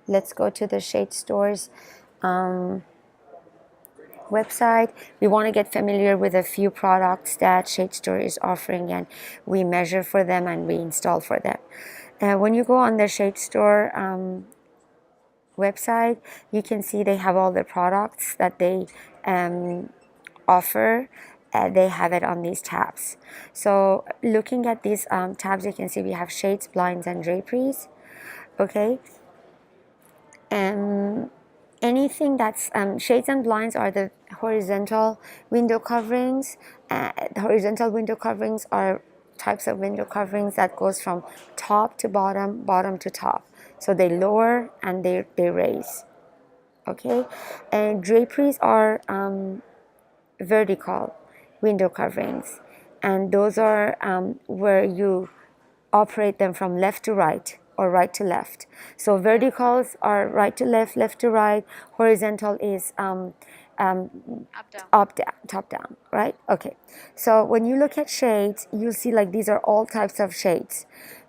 let's go to the Shade Store's website. We want to get familiar with a few products that Shade Store is offering, and we measure for them and we install for them. When you go on the Shade Store website, you can see they have all the products that they offer. They have it on these tabs. So looking at these tabs, you can see we have shades, blinds, and draperies. Okay. Anything that's shades and blinds are the horizontal window coverings. The horizontal window coverings are types of window coverings that goes from top to bottom, bottom to top. So they lower and they raise. Okay, and draperies are vertical window coverings, and those are where you operate them from left to right or right to left. So verticals are right to left, left to right. Horizontal is up down, top down, right? Okay. So when you look at shades, you see like these are all types of shades.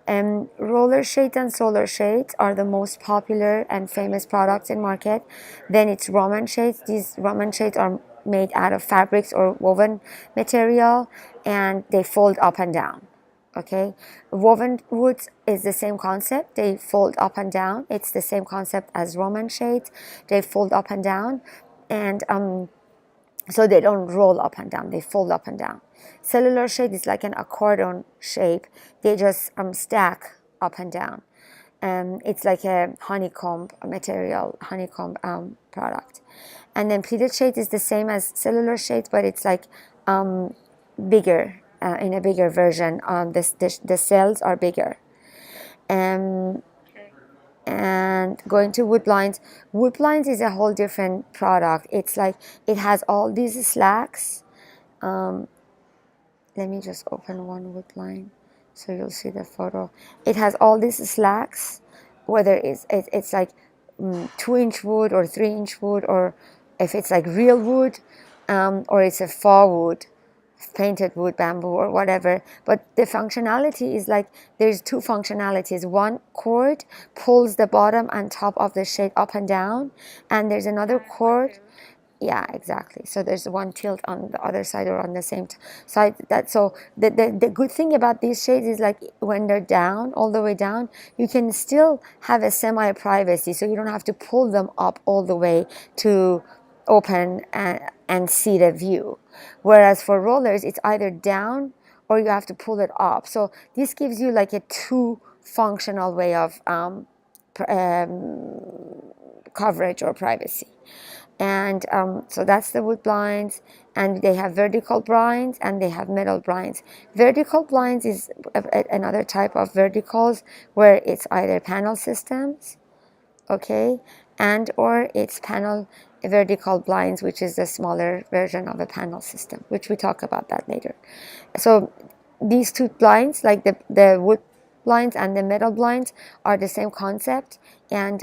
Roller shades and solar shades are the most popular and famous products in market. Then it's Roman shades. These Roman shades are made out of fabrics or woven material, and they fold up and down. Okay, woven woods is the same concept. They fold up and down. It's the same concept as Roman shades. They fold up and down, and so they don't roll up and down. They fold up and down. Cellular shade is like an accordion shape. They just stack up and down. It's like a honeycomb material, honeycomb product. And then pleated shade is the same as cellular shade, but it's like bigger, in a bigger version. The cells are bigger. And going to wood blinds. Wood blinds is a whole different product. It's like it has all these slacks. Let me just open one wood blind so you'll see the photo. It has all these slacks, whether it's like 2-inch wood or 3-inch wood, or if it's like real wood, or it's a faux wood, painted wood, bamboo, or whatever. But the functionality is like there's two functionalities. One cord pulls the bottom and top of the shade up and down, and there's another cord. Yeah, exactly. So there's one tilt on the other side or on the same side. That so the good thing about these shades is like when they're down, all the way down, you can still have a semi privacy. So you don't have to pull them up all the way to open and see the view. Whereas for rollers, it's either down or you have to pull it up. So this gives you like a two functional way of coverage or privacy. And so that's the wood blinds, and they have vertical blinds and they have metal blinds. Vertical blinds is another type of verticals where it's either panel systems, okay, and or it's panel vertical blinds, which is the smaller version of a panel system, which we talk about that later. So these two blinds, like the wood blinds and the metal blinds, are the same concept, and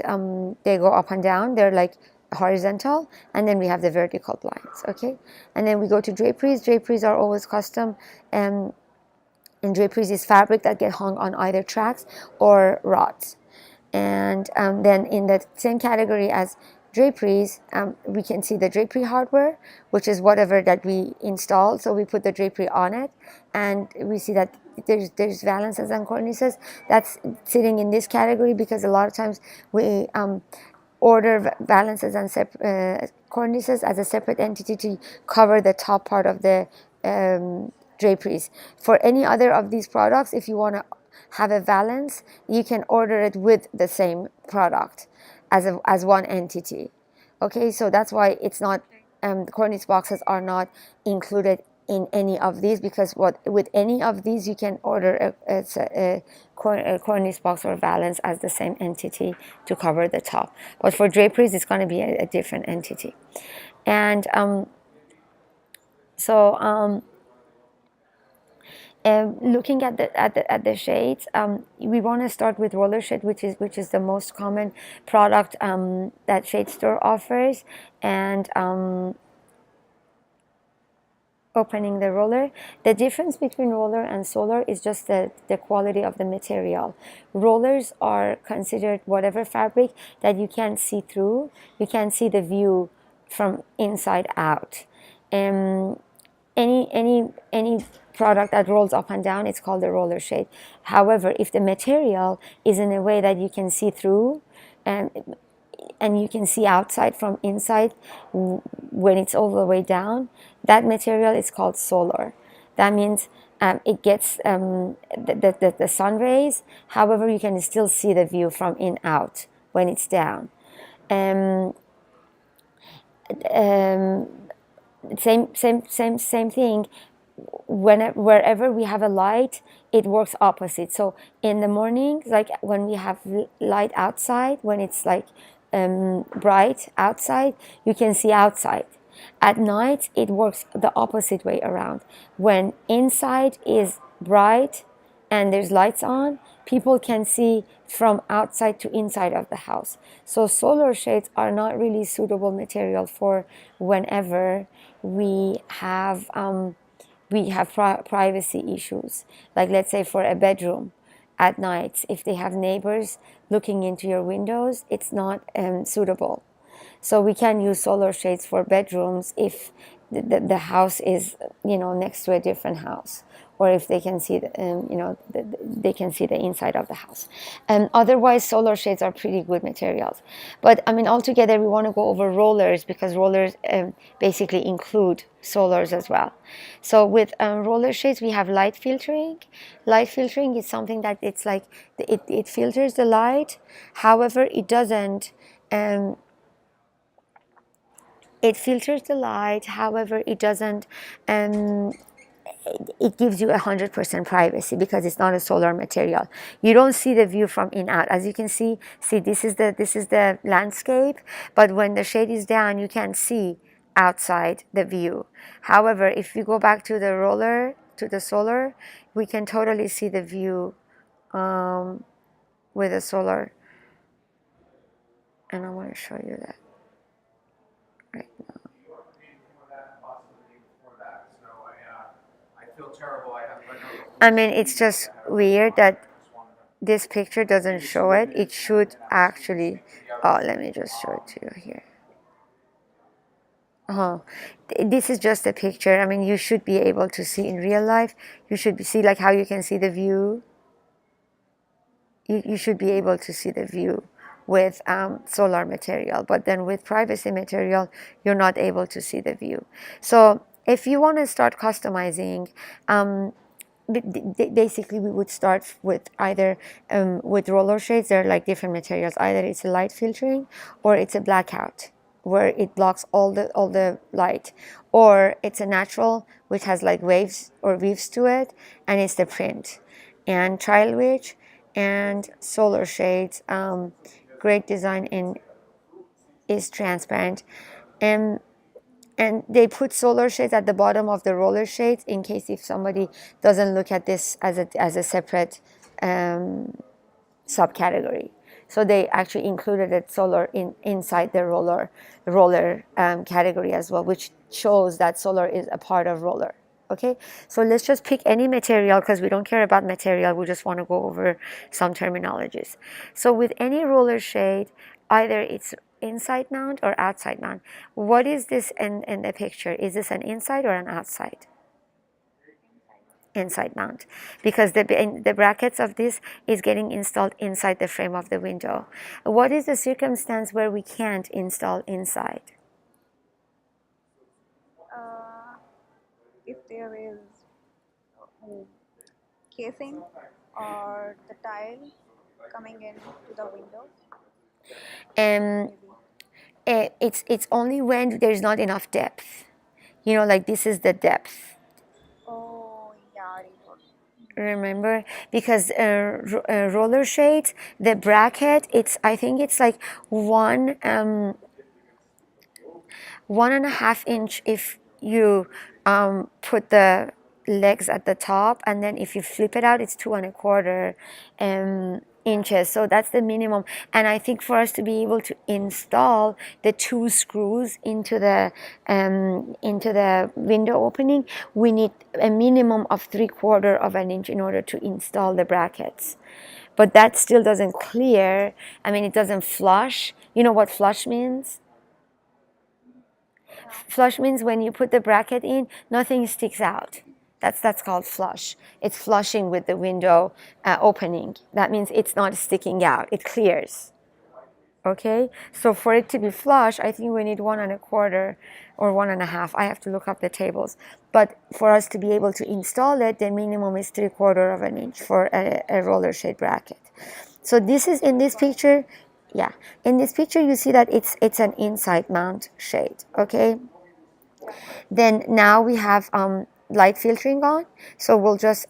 they go up and down. They're like horizontal, and then we have the vertical blinds. Okay, and then we go to draperies. Draperies are always custom, and draperies is fabric that get hung on either tracks or rods. And then in the same category as draperies, we can see the drapery hardware, which is whatever that we install. So we put the drapery on it, and we see that there's valances and cornices that's sitting in this category, because a lot of times we order valances and cornices as a separate entity to cover the top part of the draperies. For any other of these products, if you want to have a valance, you can order it with the same product as one entity. Okay, so that's why it's not cornice boxes are not included in any of these, because with any of these you can order a cornice box or valance as the same entity to cover the top. But for draperies, it's going to be a different entity. And looking at the shades, we want to start with roller shade, which is the most common product that Shade Store offers. And opening the roller. The difference between roller and solar is just the quality of the material. Rollers are considered whatever fabric that you can't see through. You can't see the view from inside out. Any product that rolls up and down, it's called a roller shade. However, if the material is in a way that you can see through, and you can see outside from inside when it's all the way down, that material is called solar. That means it gets the sun rays. However, you can still see the view from in out when it's down. Um, um, same thing. Wherever we have a light, it works opposite. So in the morning, like when we have light outside, when it's like bright outside, you can see outside. At night, it works the opposite way around. When inside is bright and there's lights on, people can see from outside to inside of the house. So solar shades are not really suitable material for whenever we have privacy issues. Like let's say for a bedroom at night, if they have neighbors looking into your windows, it's not suitable. So we can use solar shades for bedrooms if the house is, next to a different house, or if they can see they can see the inside of the house. Otherwise, solar shades are pretty good materials. But I mean, altogether, we want to go over rollers because rollers basically include solars as well. So with roller shades, we have light filtering. Light filtering is something that it's like it filters the light. However, it doesn't. It filters the light. However, it doesn't. It gives you 100% privacy because it's not a solar material. You don't see the view from in out. As you can see this is the landscape, but when the shade is down, you can see outside the view. However, if you go back to the roller, to the solar, we can totally see the view with the solar. And I want to show you that right now. I mean, it's just weird that this picture doesn't show it. It should actually. Oh, let me just show it to you here. Oh, this is just a picture. I mean, you should be able to see in real life. You should see like how you can see the view. You should be able to see the view with solar material, but then with privacy material, you're not able to see the view. So if you want to start customizing, basically we would start with either with roller shades. They're like different materials. Either it's a light filtering or it's a blackout where it blocks all the light, or it's a natural which has like waves or weaves to it, and it's the print. And Trial Witch and solar shades, great design in is transparent. And they put solar shades at the bottom of the roller shades in case if somebody doesn't look at this as a separate subcategory. So they actually included it solar inside the roller category as well, which shows that solar is a part of roller. Okay, so let's just pick any material because we don't care about material. We just want to go over some terminologies. So with any roller shade, either it's inside mount or outside mount. What is this in the picture? Is this an inside or an outside? Inside mount, because the brackets of this is getting installed inside the frame of the window. What is the circumstance where we can't install inside? If there is casing or the tile coming in to the window, Um, it's only when there's not enough depth. Like this is the depth. oh yeah, Remember, because roller shades, the bracket, I think it's like 1.5 inch if you put the legs at the top, and then if you flip it out, it's 2.25 inches. So that's the minimum. And I think for us to be able to install the 2 screws into the window opening, we need a minimum of 3/4 of an inch in order to install the brackets. But that still doesn't clear. I mean, it doesn't flush. You know what flush means? Flush means when you put the bracket in, nothing sticks out. That's called flush. It's flushing with the window opening. That means it's not sticking out. It clears. Okay, so for it to be flush, I think we need 1 1/4 or 1 1/2. I have to look up the tables. But for us to be able to install it, the minimum is 3/4 of an inch for a roller shade bracket. So this is in this picture. Yeah, in this picture you see that it's an inside mount shade. Okay. Then now we have light filtering on. So we'll just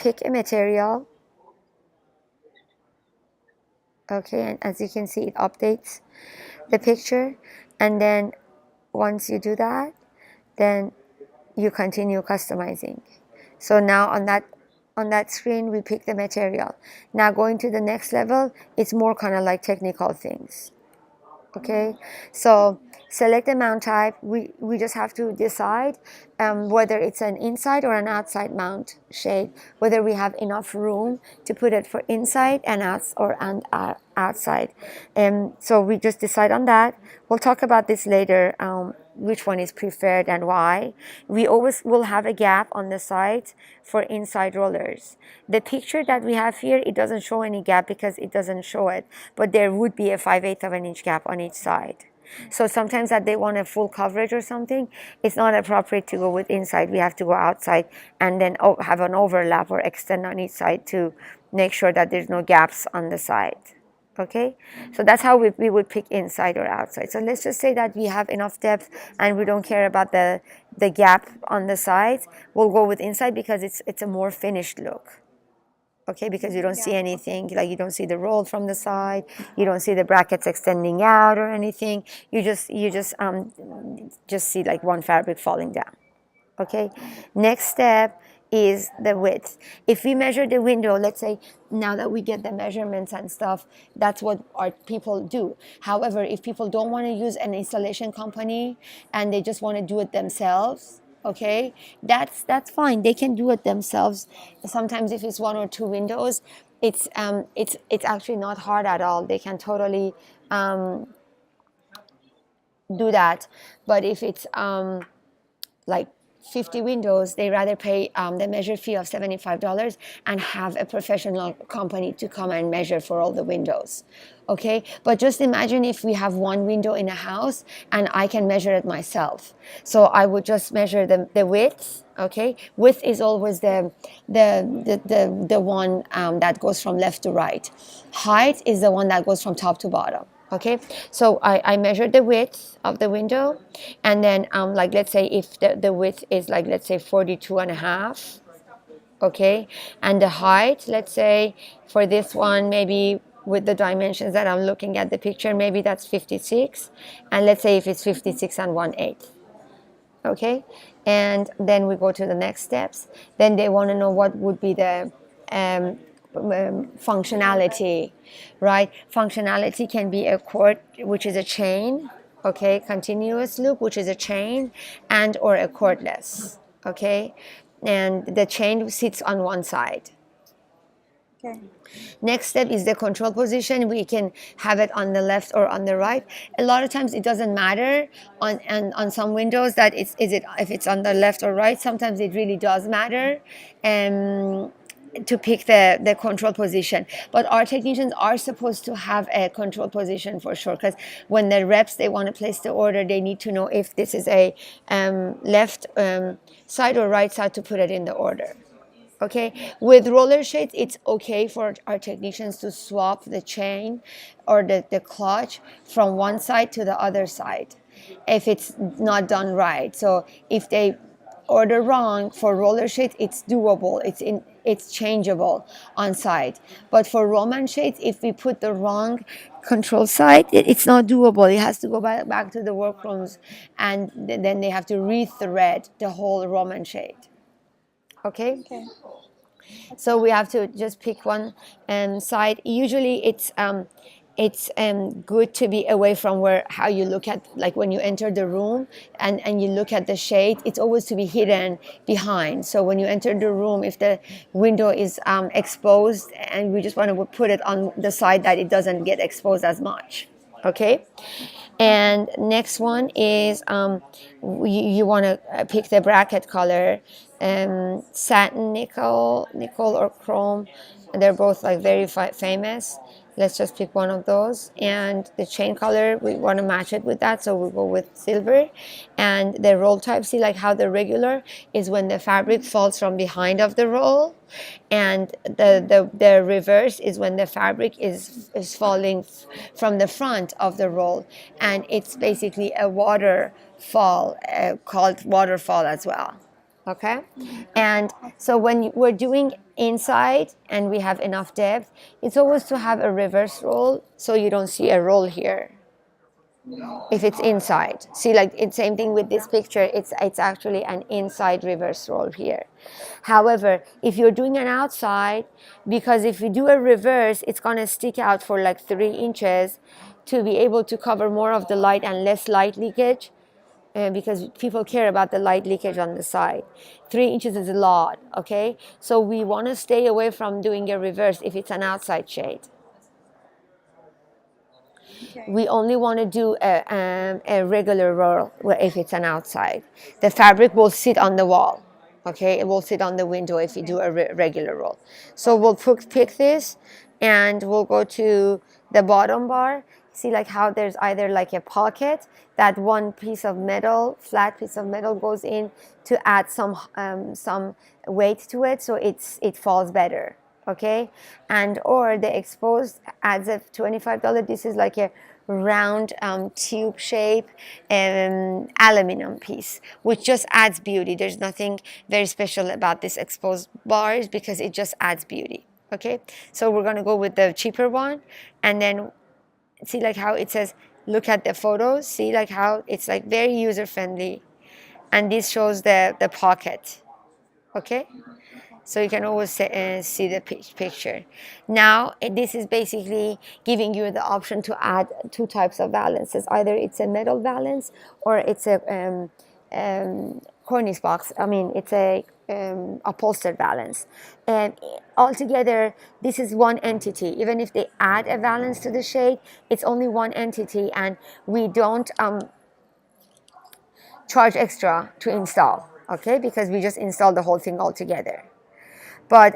pick a material. Okay, and as you can see, it updates the picture. And then once you do that, then you continue customizing. So now on that screen, we pick the material. Now going to the next level, it's more kind of like technical things. Okay, so select the mount type. We just have to decide whether it's an inside or an outside mount shade, whether we have enough room to put it for inside and outside. So we just decide on that. We'll talk about this later, which one is preferred and why. We always will have a gap on the side for inside rollers. The picture that we have here, it doesn't show any gap because it doesn't show it, but there would be a 5/8 of an inch gap on each side. So sometimes that they want a full coverage or something, it's not appropriate to go with inside. We have to go outside and then have an overlap or extend on each side to make sure that there's no gaps on the side. Okay, so that's how we would pick inside or outside. So let's just say that we have enough depth and we don't care about the gap on the sides. We'll go with inside because it's a more finished look. Okay, because you don't see anything, like you don't see the roll from the side, you don't see the brackets extending out or anything. You just see like one fabric falling down. Okay, next step is the width. If we measure the window, let's say now that we get the measurements and stuff, that's what our people do. However, if people don't want to use an installation company and they just want to do it themselves, okay, that's fine. They can do it themselves. Sometimes if it's 1 or 2 windows, it's actually not hard at all. They can totally do that. But if it's like 50 windows, they rather pay the measure fee of $75 and have a professional company to come and measure for all the windows. Okay, but just imagine if we have 1 window in a house and I can measure it myself. So I would just measure the width. Okay, width is always the one that goes from left to right. Height is the one that goes from top to bottom. Okay, so I measured the width of the window, and then like let's say if the width is like let's say 42.5, okay, and the height, let's say for this one, maybe with the dimensions that I'm looking at the picture, maybe that's 56, and let's say if it's 56 and 1/8, okay, and then we go to the next steps. Then they want to know what would be the functionality, right? Functionality can be a cord, which is a chain, okay, continuous loop, which is a chain, and or a cordless, okay, and the chain sits on one side. Okay. Next step is the control position. We can have it on the left or on the right. A lot of times it doesn't matter on some windows that if it's on the left or right. Sometimes it really does matter to pick the control position. But our technicians are supposed to have a control position for sure, because when the reps, they want to place the order, they need to know if this is a left side or right side to put it in the order. Okay, with roller shades, it's okay for our technicians to swap the chain or the clutch from one side to the other side if it's not done right. So if they order wrong for roller shades, it's doable. It's changeable on site. But for Roman shades, if we put the wrong control side, it's not doable. It has to go back to the workrooms, and then they have to rethread the whole Roman shade. Okay? Okay. So we have to just pick one side. Usually it's good to be away from where how you look at, like when you enter the room and you look at the shade, it's always to be hidden behind. So when you enter the room, if the window is exposed, and we just want to put it on the side that it doesn't get exposed as much. Okay. And next one is you want to pick the bracket color, satin, nickel or chrome. They're both like very famous. Let's just pick one of those. And the chain color, we want to match it with that, so we go with silver. And the roll type, see like how the regular is when the fabric falls from behind of the roll, and the reverse is when the fabric is falling from the front of the roll, and it's basically a waterfall, called waterfall as well. Okay. And so when we're doing inside and we have enough depth, it's always to have a reverse roll, so you don't see a roll here if it's inside. See, like it's same thing with this picture, it's actually an inside reverse roll here. However, if you're doing an outside, because if you do a reverse, it's going to stick out for like 3 inches to be able to cover more of the light and less light leakage, because people care about the light leakage on the side. 3 inches is a lot. Okay, so we want to stay away from doing a reverse if it's an outside shade. Okay. We only want to do a regular roll if it's an outside. The fabric will sit on the wall. Okay, it will sit on the window if you do a regular roll. So we'll pick this, and we'll go to the bottom bar. See like how there's either like a pocket that one piece of metal, flat piece of metal, goes in to add some weight to it, so it falls better. Okay, and or the exposed adds a $25. This is like a round tube shape aluminum piece, which just adds beauty. There's nothing very special about this exposed bars because it just adds beauty. Okay, so we're gonna go with the cheaper one, and then see like how it says look at the photos. See like how it's like very user friendly, and this shows the pocket. Okay, so you can always see the picture. Now this is basically giving you the option to add 2 types of valances. Either it's a metal valance or it's a cornice box. I mean, it's a upholstered valance. And altogether, this is one entity. Even if they add a valance to the shade, it's only one entity, and we don't charge extra to install. Okay, because we just install the whole thing all together. But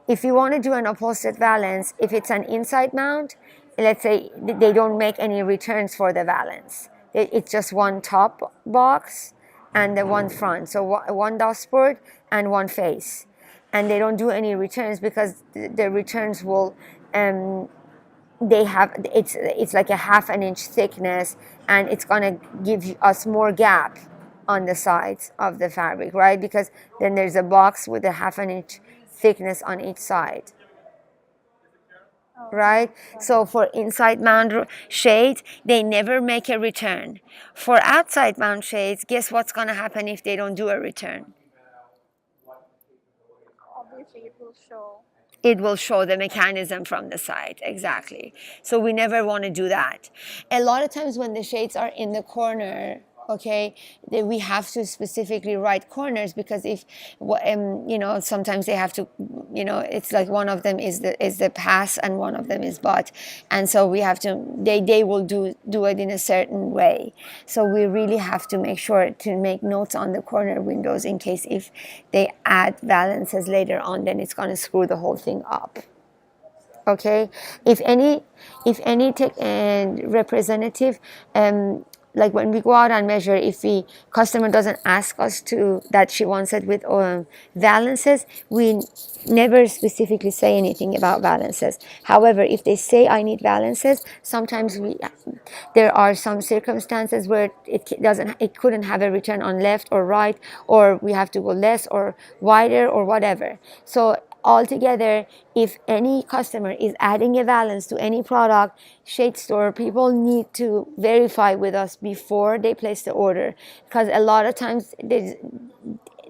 if you want to do an upholstered valance, if it's an inside mount, let's say they don't make any returns for the valance. It's just one top box and the one front. So one dashboard and one face. And they don't do any returns because the returns will, they have, it's like a 1/2 inch thickness, and it's going to give us more gap on the sides of the fabric, right? Because then there's a box with a 1/2 inch thickness on each side, right? So for inside mount shades, they never make a return. For outside mount shades, guess what's going to happen if they don't do a return? Obviously, it will show. It will show the mechanism from the side. Exactly. So we never want to do that. A lot of times when the shades are in the corner, okay, we have to specifically write corners, because if sometimes they have to, it's like one of them is the pass and one of them is butt, and so we have to, they will do it in a certain way. So we really have to make sure to make notes on the corner windows in case if they add valances later on, then it's going to screw the whole thing up. Okay, if any representative, like when we go out and measure, if the customer doesn't ask us that she wants it with valances, we never specifically say anything about valances. However, if they say I need valances, sometimes there are some circumstances where it couldn't have a return on left or right, or we have to go less or wider or whatever. So altogether, if any customer is adding a valance to any product, shade store people need to verify with us before they place the order, because a lot of times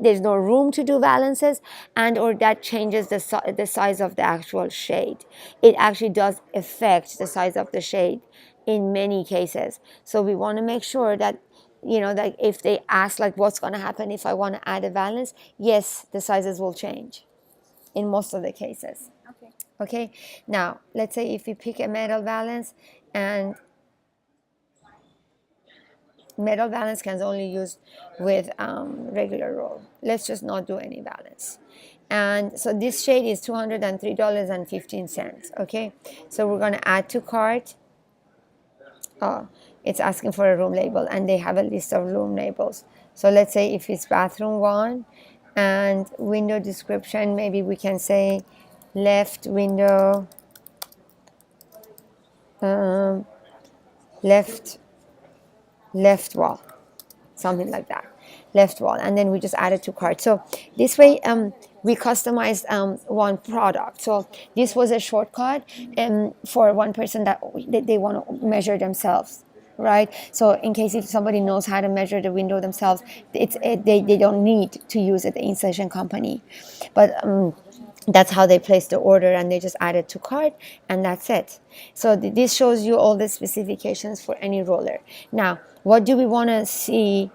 there's no room to do valances, and or that changes the size of the actual shade. It actually does affect the size of the shade in many cases. So we want to make sure that, that if they ask like what's going to happen if I want to add a valance, yes, the sizes will change in most of the cases. Okay. Okay, now let's say if we pick a metal valance, and metal valance can only use with regular roll. Let's just not do any valance. And so this shade is $203.15. Okay, so we're going to add to cart. Oh, it's asking for a room label, and they have a list of room labels. So let's say if it's bathroom 1, and window description, maybe we can say left window, left wall, something like that, left wall, and then we just add it to cart. So this way we customized one product. So this was a shortcut for one person that they want to measure themselves, right? So in case if somebody knows how to measure the window themselves, they don't need to use it, the installation company. But that's how they place the order, and they just add it to cart, and that's it. So this shows you all the specifications for any roller. Now, what do we want to see?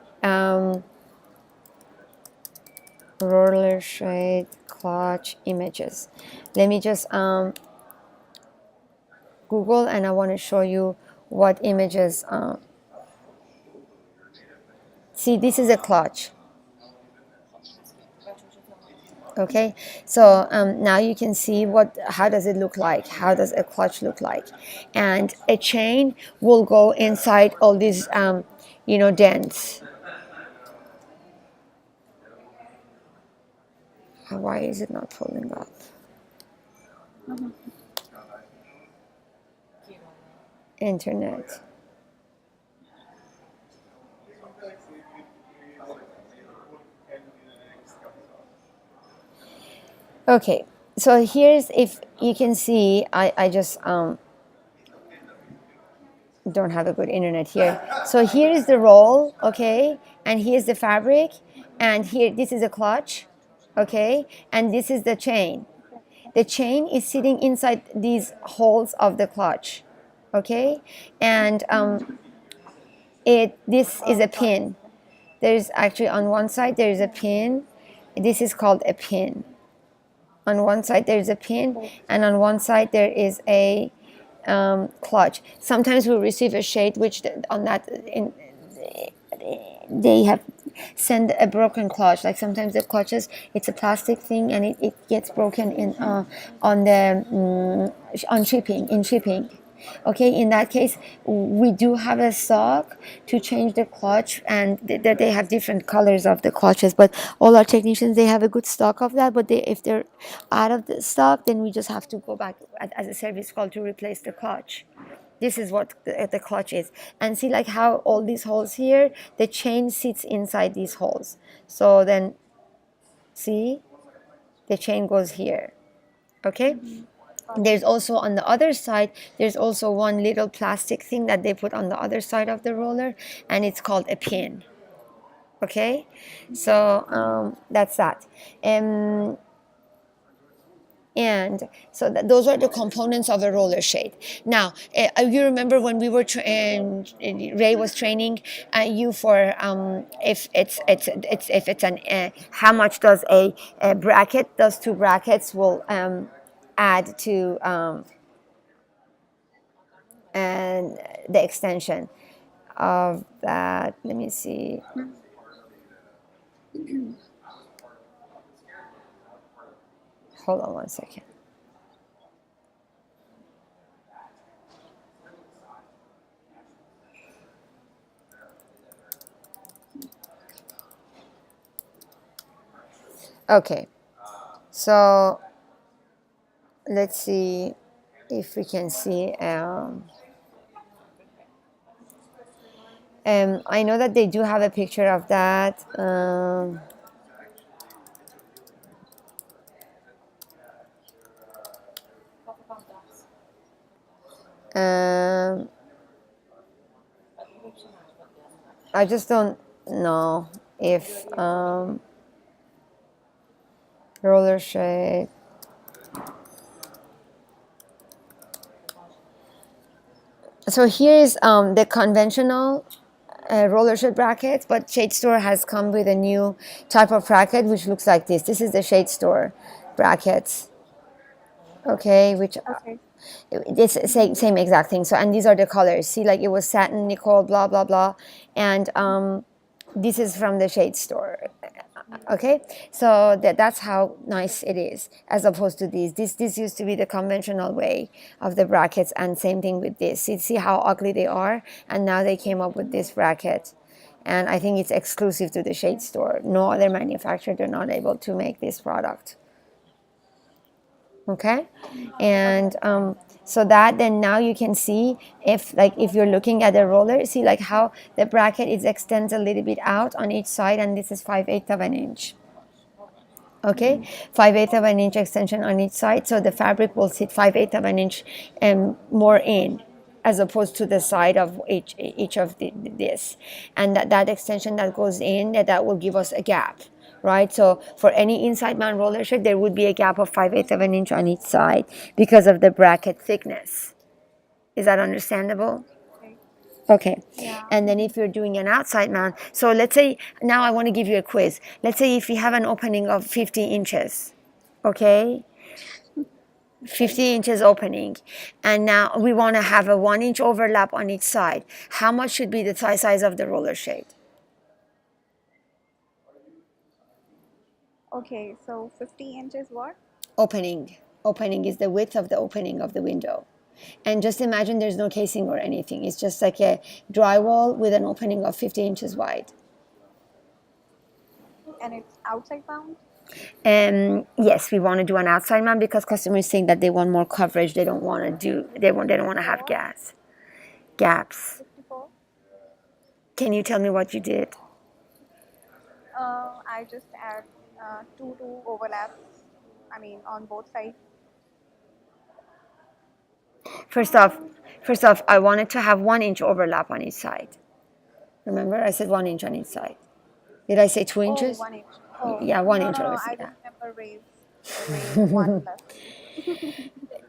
Roller shade clutch images. Let me just Google, and I want to show you what images. See, this is a clutch. Okay, so now you can see how does it look like, how does a clutch look like, and a chain will go inside all these dents. Why is it not pulling up? Internet. Okay, so here's, if you can see, I just don't have a good internet here. So here is the roll, okay, and here's the fabric, and here this is a clutch, okay, and this is the chain. The chain is sitting inside these holes of the clutch, okay, and this is a pin. There's actually on one side there is a pin. This is called a pin. On one side there's a pin, and on one side there is a clutch. Sometimes we receive a shade which on that they have send a broken clutch. Like sometimes the clutches, it's a plastic thing, and it gets broken in on shipping. Okay, in that case, we do have a stock to change the clutch, and they have different colors of the clutches. But all our technicians, they have a good stock of that. But if they're out of the stock, then we just have to go back as a service call to replace the clutch. This is what the clutch is. And see like how all these holes here, the chain sits inside these holes. So then, see, the chain goes here. Okay? There's also on the other side, there's also one little plastic thing that they put on the other side of the roller, and it's called a pin. Okay? So that's that. And so those are the components of a roller shade. Now, you remember when we were Ray was training you for if it's an how much does a bracket, those two brackets will add to and the extension of that. Let me see. Hold on one second. Okay, so let's see if we can see. I know that they do have a picture of that. I just don't know if roller shade. So here's the conventional roller shade brackets, but Shade Store has come with a new type of bracket which looks like this. This is the Shade Store brackets, okay, which Okay. it's same exact thing. So, and these are the colors. See, like it was satin, nickel, blah blah blah, and this is from the Shade Store. Okay, so that's how nice it is, as opposed to these. This used to be the conventional way of the brackets, and same thing with this. See how ugly they are, and now they came up with this bracket, and I think it's exclusive to the Shade Store. No other manufacturer, they're not able to make this product. Okay, and so that then now you can see if you're looking at the roller, see like how the bracket is extends a little bit out on each side, and this is 5/8 of an inch. Okay, 5/8 of an inch extension on each side, so the fabric will sit 5/8 of an inch more in, as opposed to the side of each of this, and that extension that goes in, that will give us a gap, right? So for any inside mount roller shade, there would be a gap of 5/8 of an inch on each side because of the bracket thickness. Is that understandable? Okay. Okay. Yeah. And then if you're doing an outside mount, so let's say, now I want to give you a quiz. Let's say if you have an opening of 50 inches, okay? 50 inches opening, and now we want to have a 1 inch overlap on each side. How much should be the size of the roller shade? Okay. So 50 inches what? Opening. Opening is the width of the opening of the window. And just imagine there's no casing or anything. It's just like a drywall with an opening of 50 inches wide. And it's outside bound? Yes, we want to do an outside mount because customers saying that they want more coverage. They don't want to they don't want to have gaps. 54. Can you tell me what you did? I just add two overlaps. I mean, on both sides. First off, I wanted to have 1 inch overlap on each side. Remember, I said 1 inch on each side. Did I say 2 inches? 1 inch. Oh, Yeah, 1 inch. no. Obviously, I yeah. remember raise 1 plus.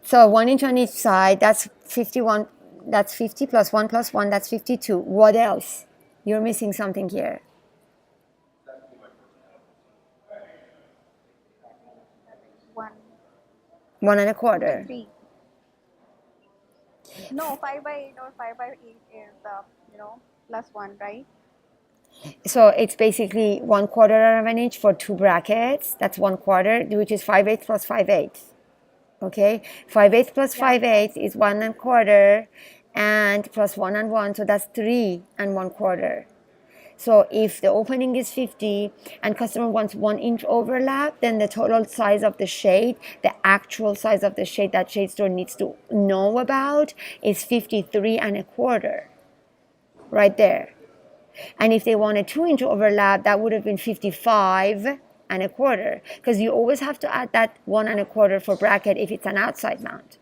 So 1 inch on each side. That's 51. That's 50 plus 1. That's 52. What else? You're missing something here. 1, 1 1/4. 3. No, 5/8 or 5/8 is plus 1, right? So it's basically 1/4 of an inch for two brackets. That's 1/4, which is 5/8 plus 5/8. Okay, 5/8 plus 5/8 is 1 1/4, and plus 1 and 1, so that's 3 1/4. So if the opening is 50 and customer wants 1 inch overlap, then the total size of the shade, the actual size of the shade that Shade Store needs to know about, is 53 1/4, right there. And if they want a 2 inch overlap, that would have been 55 1/4, because you always have to add that 1 1/4 for bracket if it's an outside mount,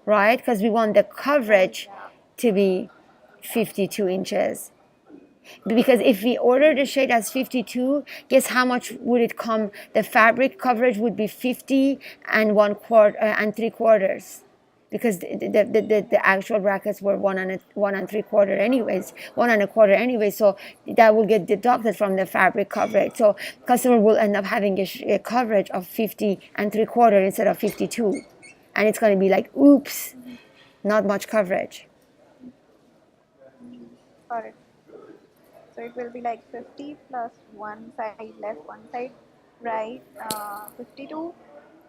right? Because we want the coverage to be 52 inches. Because if we order the shade as 52, guess how much would it come? The fabric coverage would be 50 and 3/4, because the actual brackets were 1 3/4 anyways, 1 1/4 anyway. So that will get deducted from the fabric coverage. So customer will end up having a coverage of 50 3/4 instead of 52, and it's going to be like, oops, not much coverage. Got it. So it will be like 50 plus one side left, one side right. 52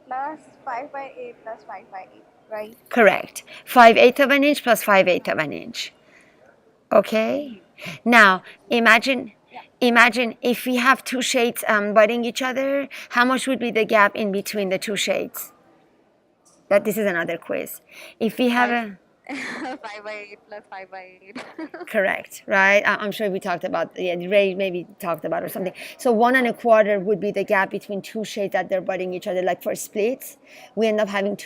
plus 5/8 plus 5/8, right? Correct. 5/8 of an inch plus 5/8 of an inch. Okay. Now imagine if we have two shades butting each other, how much would be the gap in between the two shades? That this is another quiz. If we have a 5/8 plus 5/8. correct, right? I'm sure we talked about, yeah, Ray maybe talked about or something. So 1 1/4 would be the gap between two shades that they're butting each other. Like for splits, we end up having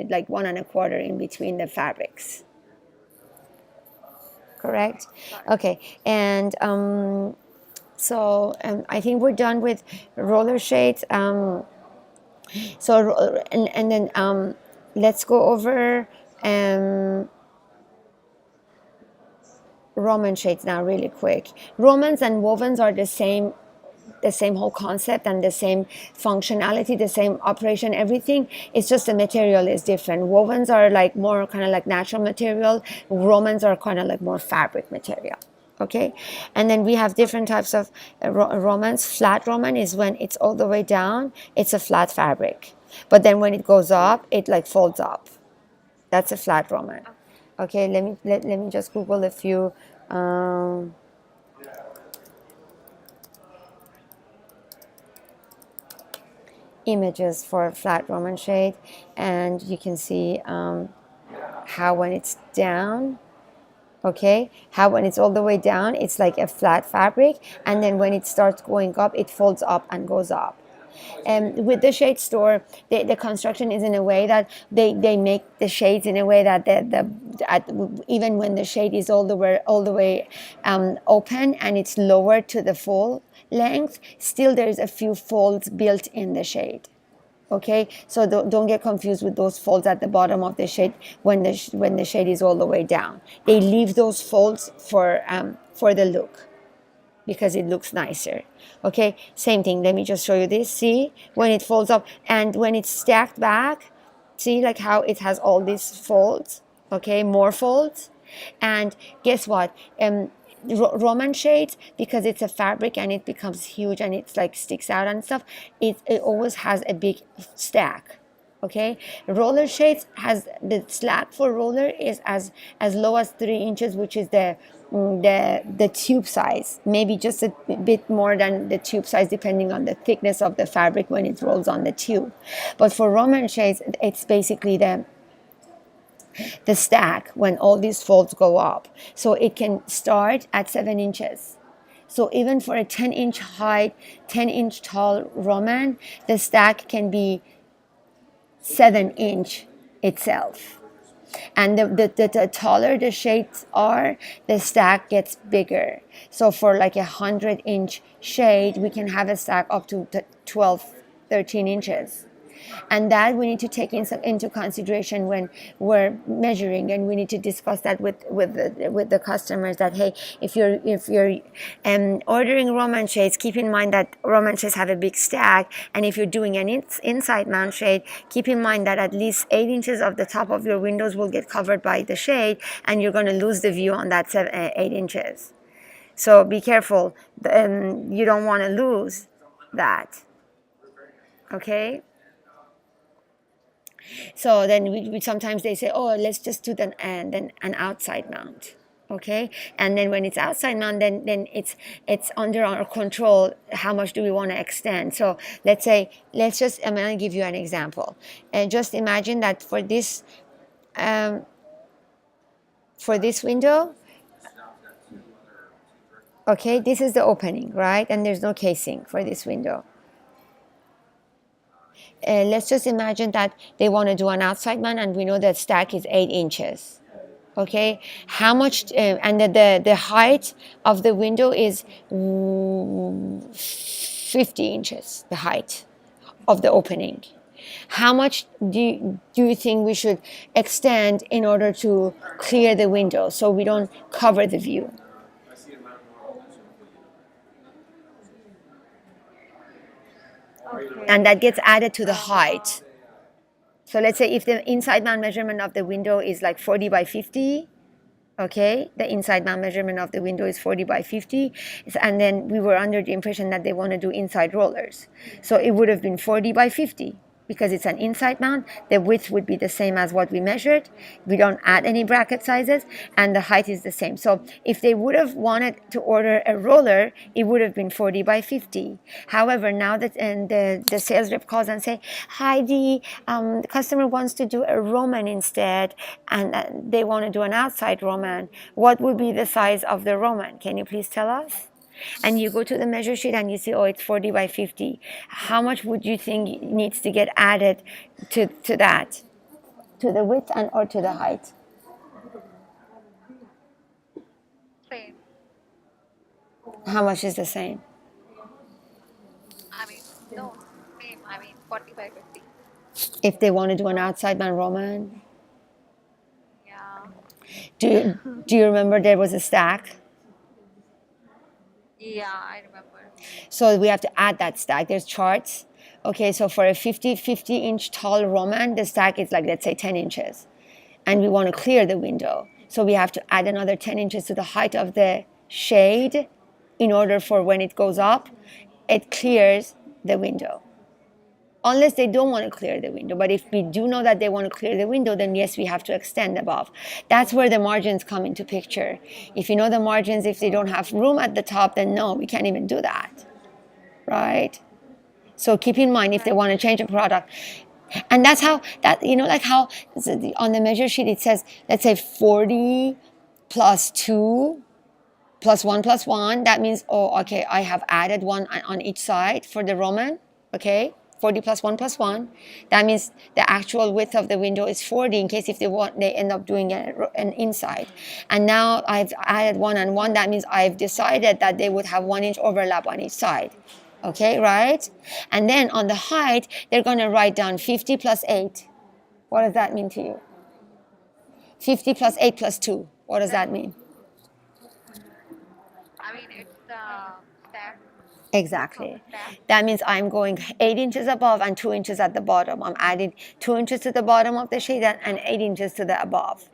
like 1 1/4 in between the fabrics. Correct. Okay, and so I think we're done with roller shades. So and then let's go over Roman shades now really quick. Romans and wovens are the same whole concept and the same functionality, the same operation, everything. It's just the material is different. Wovens are like more kind of like natural material. Romans are kind of like more fabric material. Okay, and then we have different types of romans. Flat roman is when it's all the way down, it's a flat fabric, but then when it goes up, it like folds up. That's a flat roman. Okay, let me just Google a few images for flat roman shade, and you can see how when it's down, okay, how when it's all the way down, it's like a flat fabric, and then when it starts going up, it folds up and goes up. With the shade store, the construction is in a way that they make the shades in a way that even when the shade is all the way open and it's lower to the full length, still there's a few folds built in the shade. Okay, so don't get confused with those folds at the bottom of the shade when the shade is all the way down. They leave those folds for the look, because it looks nicer. Okay, same thing. Let me just show you this. See, when it folds up and when it's stacked back, see like how it has all these folds. Okay, more folds. And guess what? Roman shades, because it's a fabric and it becomes huge and it's like sticks out and stuff, it always has a big stack. Okay, roller shades has the slack for roller is as low as 3 inches, which is the tube size, maybe just a bit more than the tube size depending on the thickness of the fabric when it rolls on the tube. But for Roman shades, it's basically the stack when all these folds go up. So it can start at 7 inches. So even for a 10-inch height, 10-inch tall Roman, the stack can be 7 inch itself. And the taller the shades are, the stack gets bigger. So for like 100-inch shade, we can have a stack up to 12, 13 inches. And that we need to take into consideration when we're measuring, and we need to discuss that with the customers, that hey, if you're ordering Roman shades, keep in mind that Roman shades have a big stack, and if you're doing an inside mount shade, keep in mind that at least 8 inches of the top of your windows will get covered by the shade, and you're going to lose the view on that 8 inches. So be careful. You don't want to lose that. Okay. So then we sometimes they say, oh, let's just do then an outside mount. Okay, and then when it's outside mount, then it's under our control how much do we want to extend. So let's say, I'm going to give you an example, and just imagine that for this window, okay, this is the opening, right, and there's no casing for this window. Let's just imagine that they want to do an outside mount, and we know that stack is 8 inches. Okay, how much, and the height of the window is 50 inches, the height of the opening. How much do you think we should extend in order to clear the window so we don't cover the view? Okay. And that gets added to the height. So let's say if the inside mount measurement of the window is like 40 by 50, okay, the inside mount measurement of the window is 40 by 50, and then we were under the impression that they want to do inside rollers. So it would have been 40 by 50. Because it's an inside mount, the width would be the same as what we measured. We don't add any bracket sizes, and the height is the same. So if they would have wanted to order a roller, it would have been 40 by 50. However, now that the sales rep calls and say, hi, the customer wants to do a Roman instead, and they want to do an outside Roman, what would be the size of the Roman? Can you please tell us? And you go to the measure sheet and you see, oh, it's 40 by 50. How much would you think needs to get added to that? To the width and or to the height? Same. How much is the same? I mean, no, same. I mean, 40 by 50. If they want to do an outside man Roman. Yeah. Do you remember there was a stack? Yeah, I remember. So we have to add that stack. There's charts. Okay, so for a 50 inch tall Roman, the stack is like, let's say 10 inches. And we want to clear the window. So we have to add another 10 inches to the height of the shade in order for when it goes up, it clears the window. Unless they don't want to clear the window. But if we do know that they want to clear the window, then yes, we have to extend above. That's where the margins come into picture. If you know the margins, if they don't have room at the top, then no, we can't even do that, right? So keep in mind if they want to change a product. And that's how, that, you know, like how on the measure sheet it says, let's say 40 plus 2 plus 1 plus 1. That means, oh, okay, I have added 1 on each side for the Roman, okay? 40 plus 1 plus 1. That means the actual width of the window is 40 in case if they end up doing an inside. And now I've added 1 and 1. That means I've decided that they would have 1 inch overlap on each side. Okay, right? And then on the height, they're going to write down 50 plus 8. What does that mean to you? 50 plus 8 plus 2. What does that mean? I mean, it's the stack. Exactly. Stack. That means I'm going 8 inches above and 2 inches at the bottom. I'm adding 2 inches to the bottom of the shade and 8 inches to the above.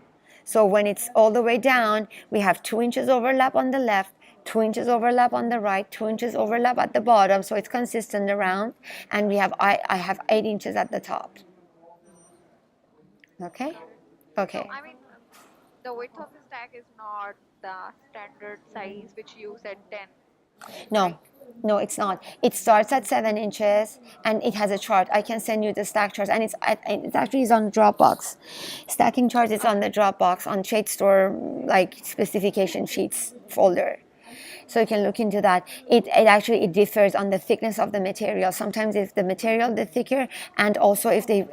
So when it's all the way down, we have 2 inches overlap on the left, 2 inches overlap on the right, 2 inches overlap at the bottom. So it's consistent around. And we have I have 8 inches at the top. Okay? Okay. So, I mean, the width of the stack is not the standard size, which you said 10. No, no, it's not. It starts at 7 inches and it has a chart. I can send you the stack chart, and it actually is on Dropbox. Stacking chart is on the Dropbox on Shade Store, like specification sheets folder. So you can look into that. It actually it differs on the thickness of the material. Sometimes if the material the thicker, and also if they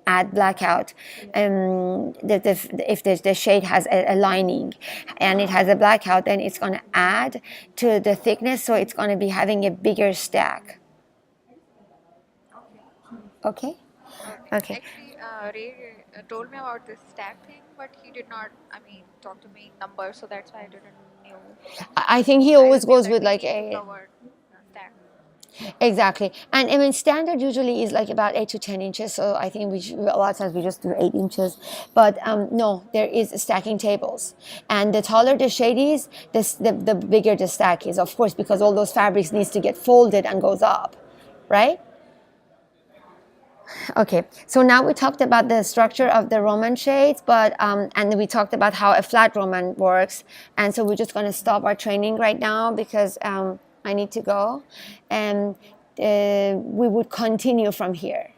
add blackout, if the shade has a lining and it has a blackout, then it's going to add to the thickness, so it's going to be having a bigger stack. Okay. Okay. Actually, Ray told me about this stack thing, but he did not, I mean, talk to me in numbers, so that's why I didn't know. I think he I always just knew goes that with we like need to a cover stack. exactly. And I mean, standard usually is like about 8 to 10 inches. So I think a lot of times we just do 8 inches. But no, there is stacking tables. And the taller the shade is, the bigger the stack is, of course, because all those fabrics needs to get folded and goes up, right? Okay, so now we talked about the structure of the Roman shades, but and we talked about how a flat Roman works, and so we're just going to stop our training right now because I need to go, and we would continue from here.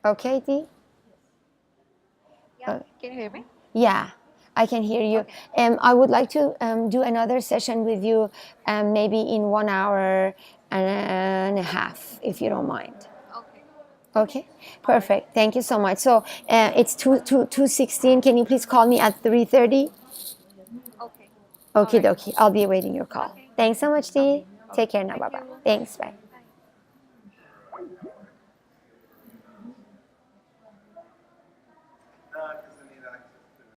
Okay, Dee? Yeah, can you hear me? Yeah, I can hear you. I would like to do another session with you, maybe in 1 hour and a half, if you don't mind. Okay. Okay, perfect. Thank you so much. So it's 2:16. Can you please call me at 3:30? Okay. Okie Alright. dokie. I'll be awaiting your call. Okay. Thanks so much, Dee. Okay. Take care now. Thank Bye bye. you. Thanks. Bye.